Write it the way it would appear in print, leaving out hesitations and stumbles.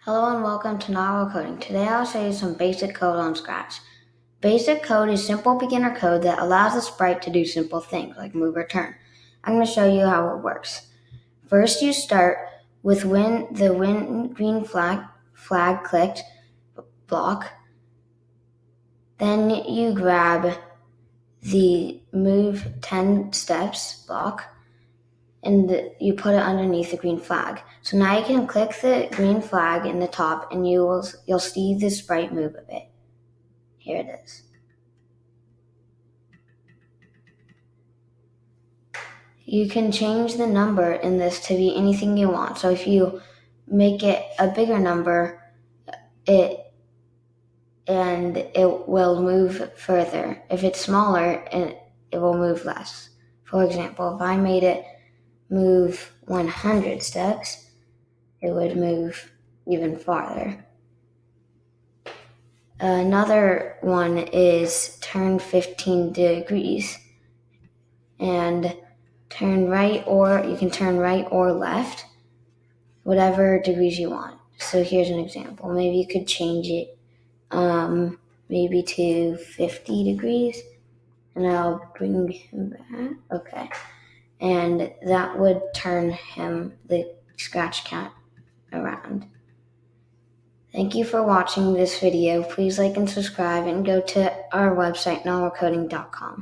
Hello and welcome to Novel Coding. Today I'll show you some basic code on Scratch. Basic code is simple beginner code that allows the sprite to do simple things like move or turn. I'm going to show you how it works. First, you start with the green flag clicked block. Then you grab the move 10 steps block and you put it underneath the green flag. So now you can click the green flag in the top and you'll see the sprite move a bit. Here it is. You can change the number in this to be anything you want. So if you make it a bigger number, it will move further. If it's smaller, it will move less. For example, if I made it move 100 steps, it would move even farther. Another one is turn 15 degrees and turn right, or you can turn right or left, whatever degrees you want. So here's an example. Maybe you could change it maybe to 50 degrees, and I'll bring him back. Okay. And that would turn the Scratch Cat, around. Thank you for watching this video. Please like and subscribe and go to our website, novelcoding.com.